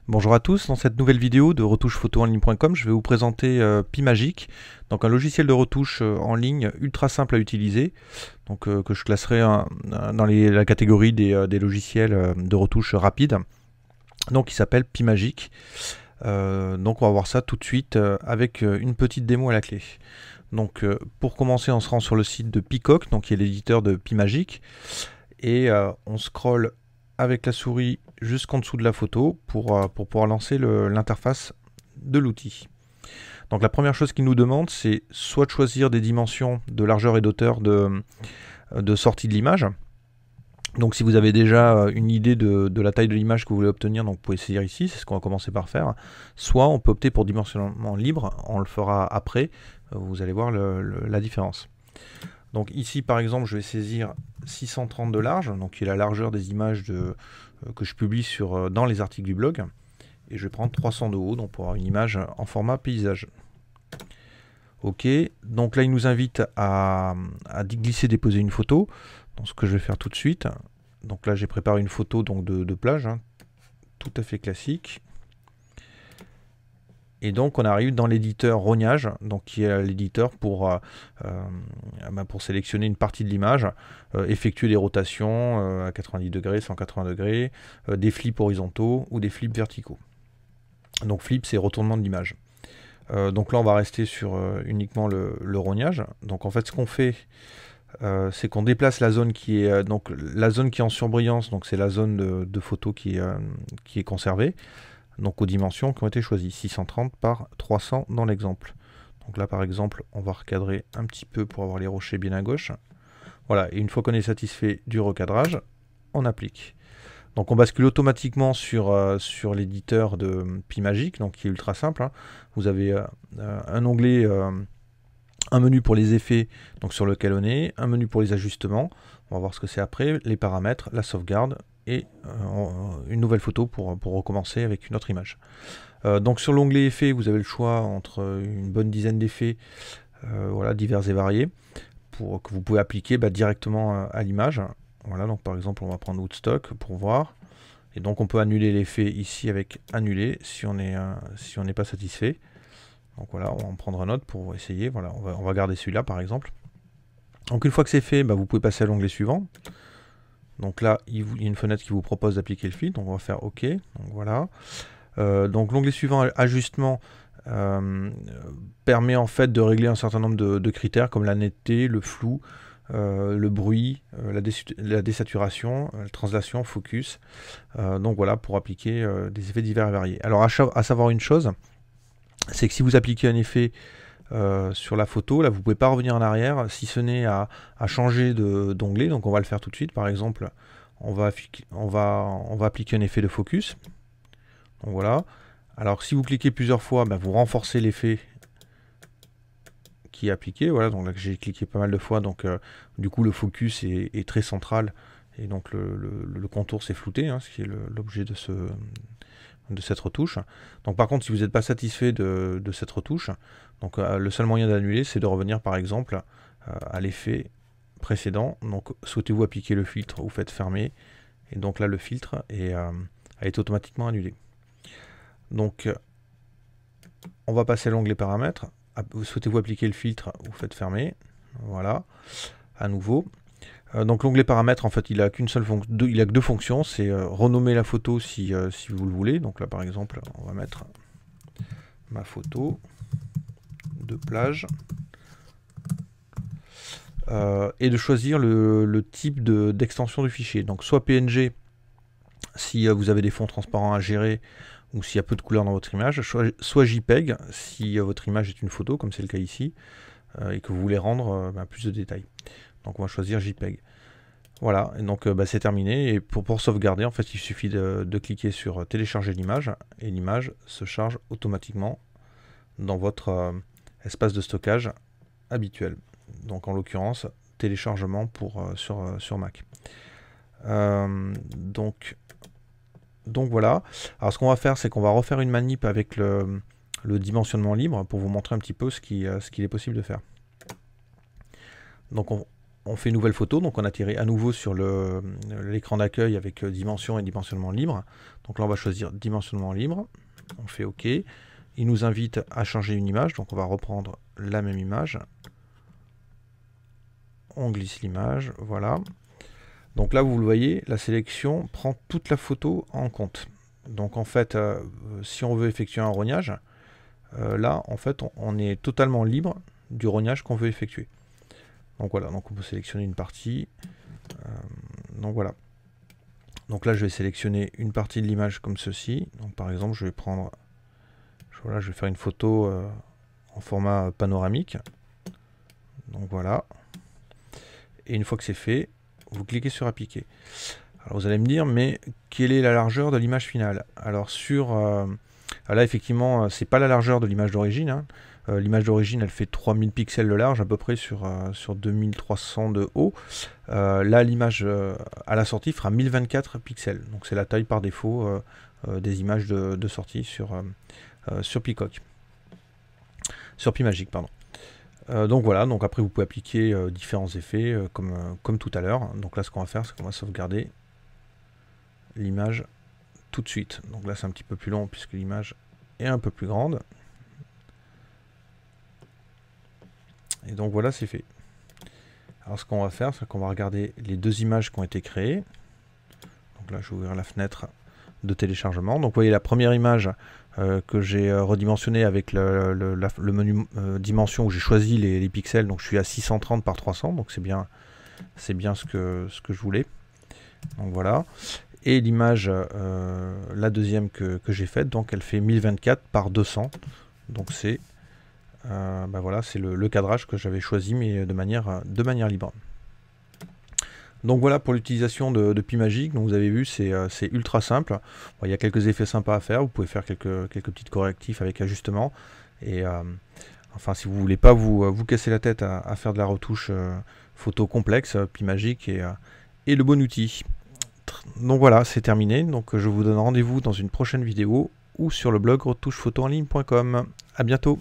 Bonjour à tous, dans cette nouvelle vidéo de retouchephotoenligne.com, je vais vous présenter PiMagic, donc un logiciel de retouche en ligne ultra simple à utiliser, donc que je classerai dans la catégorie des logiciels de retouche rapide, donc il s'appelle PiMagic. Donc on va voir ça tout de suite avec une petite démo à la clé. Donc pour commencer, on se rend sur le site de Peacock, donc qui est l'éditeur de PiMagic, et on scrolle avec la souris jusqu'en dessous de la photo pour pouvoir lancer l'interface de l'outil. Donc la première chose qu'il nous demande, c'est soit de choisir des dimensions de largeur et d'auteur de sortie de l'image. Donc si vous avez déjà une idée de la taille de l'image que vous voulez obtenir, donc vous pouvez essayer ici, c'est ce qu'on va commencer par faire. Soit on peut opter pour dimensionnement libre, on le fera après, vous allez voir la différence. Donc ici par exemple je vais saisir 630 de large, donc qui est la largeur des images que je publie dans les articles du blog. Et je vais prendre 300 de haut, donc pour avoir une image en format paysage. Ok, donc là il nous invite à glisser, déposer une photo. Donc ce que je vais faire tout de suite. Donc là j'ai préparé une photo donc de plage, tout à fait classique. Et donc on arrive dans l'éditeur rognage, donc qui est l'éditeur pour sélectionner une partie de l'image, effectuer des rotations à 90 degrés, 180 degrés, des flips horizontaux ou des flips verticaux. Donc flip c'est retournement de l'image. Donc là on va rester sur uniquement le rognage. Donc en fait ce qu'on fait, c'est qu'on déplace la zone qui est la zone qui est en surbrillance, donc c'est la zone de photo qui est conservée. Donc aux dimensions qui ont été choisies, 630 par 300 dans l'exemple. Donc là par exemple, on va recadrer un petit peu pour avoir les rochers bien à gauche. Voilà, et une fois qu'on est satisfait du recadrage, on applique. Donc on bascule automatiquement sur l'éditeur de PiMagic, donc qui est ultra simple. Vous avez un onglet, un menu pour les effets, donc sur lequel on est, un menu pour les ajustements, on va voir ce que c'est après, les paramètres, la sauvegarde, et une nouvelle photo pour recommencer avec une autre image. Donc sur l'onglet effets, vous avez le choix entre une bonne dizaine d'effets, voilà, divers et variés, que vous pouvez appliquer directement à l'image. Voilà, donc par exemple on va prendre Woodstock pour voir, et donc on peut annuler l'effet ici avec annuler si on n'est pas satisfait. Donc voilà, on va en prendre un autre pour essayer. Voilà, on va garder celui-là par exemple. Donc une fois que c'est fait, vous pouvez passer à l'onglet suivant. Donc là, il y a une fenêtre qui vous propose d'appliquer le filtre, donc on va faire OK. Donc voilà. Donc l'onglet suivant, ajustement, permet en fait de régler un certain nombre de critères comme la netteté, le flou, le bruit, la désaturation, la translation, focus. Donc voilà, pour appliquer des effets divers et variés. Alors à savoir une chose, c'est que si vous appliquez un effet sur la photo, là vous ne pouvez pas revenir en arrière, si ce n'est à changer d'onglet. Donc on va le faire tout de suite. Par exemple, on va appliquer un effet de focus. Donc voilà. Alors si vous cliquez plusieurs fois, vous renforcez l'effet qui est appliqué. Voilà, donc là j'ai cliqué pas mal de fois, donc du coup le focus est très central, et donc le contour s'est flouté, ce qui est l'objet de cette retouche. Donc par contre, si vous n'êtes pas satisfait de cette retouche, donc le seul moyen d'annuler, c'est de revenir par exemple à l'effet précédent. Donc souhaitez-vous appliquer le filtre, vous faites fermer, et donc là le filtre a été automatiquement annulé. Donc on va passer à l'onglet paramètres. Souhaitez-vous appliquer le filtre, vous faites fermer. Voilà, à nouveau. Donc l'onglet paramètres, en fait, il a qu'une seule fonction, il a que deux fonctions, c'est renommer la photo si vous le voulez. Donc là, par exemple, on va mettre ma photo de plage, et de choisir le type d'extension du fichier. Donc soit PNG si vous avez des fonds transparents à gérer ou s'il y a peu de couleurs dans votre image, soit JPEG si votre image est une photo, comme c'est le cas ici, et que vous voulez rendre plus de détails. Donc on va choisir JPEG. Voilà, et donc c'est terminé, et pour sauvegarder, en fait, il suffit de cliquer sur télécharger l'image, et l'image se charge automatiquement dans votre espace de stockage habituel. Donc en l'occurrence, téléchargement sur Mac. Donc voilà. Alors ce qu'on va faire, c'est qu'on va refaire une manip avec le dimensionnement libre pour vous montrer un petit peu ce qu'il est possible de faire. Donc on fait une nouvelle photo, donc on atterrit à nouveau sur l'écran d'accueil avec dimension et dimensionnement libre. Donc là on va choisir dimensionnement libre, on fait OK. Il nous invite à changer une image, donc on va reprendre la même image. On glisse l'image, voilà. Donc là vous le voyez, la sélection prend toute la photo en compte. Donc en fait, si on veut effectuer un rognage, là en fait on est totalement libre du rognage qu'on veut effectuer. Donc voilà, donc on peut sélectionner une partie. Donc voilà. Donc là je vais sélectionner une partie de l'image comme ceci. Donc par exemple je vais prendre, voilà, je vais faire une photo en format panoramique. Donc voilà. Et une fois que c'est fait, vous cliquez sur appliquer. Alors vous allez me dire, mais quelle est la largeur de l'image finale? Alors là effectivement c'est pas la largeur de l'image d'origine, hein. L'image d'origine elle fait 3000 pixels de large à peu près sur 2300 de haut. Là l'image à la sortie fera 1024 pixels, donc c'est la taille par défaut des images de sortie sur Peacock, sur PiMagic pardon. Donc voilà, donc après vous pouvez appliquer différents effets comme tout à l'heure. Donc là ce qu'on va faire c'est qu'on va sauvegarder l'image tout de suite. Donc là c'est un petit peu plus long puisque l'image est un peu plus grande. Et donc voilà, c'est fait. Alors ce qu'on va faire, c'est qu'on va regarder les deux images qui ont été créées. Donc là je vais ouvrir la fenêtre de téléchargement. Donc vous voyez la première image que j'ai redimensionnée avec le menu dimension où j'ai choisi les pixels. Donc je suis à 630 par 300, donc c'est bien ce que je voulais. Donc voilà. Et l'image, la deuxième que j'ai faite, donc elle fait 1024 par 200. Donc c'est voilà, c'est le cadrage que j'avais choisi, mais de manière libre. Donc voilà pour l'utilisation de PiMagic. Donc vous avez vu, c'est ultra simple. Bon, il y a quelques effets sympas à faire. Vous pouvez faire quelques petites correctifs avec ajustement. Et enfin, si vous voulez pas vous casser la tête à faire de la retouche photo complexe, PiMagic est le bon outil. Donc voilà, c'est terminé. Donc je vous donne rendez-vous dans une prochaine vidéo ou sur le blog retouchephotoenligne.com. À bientôt.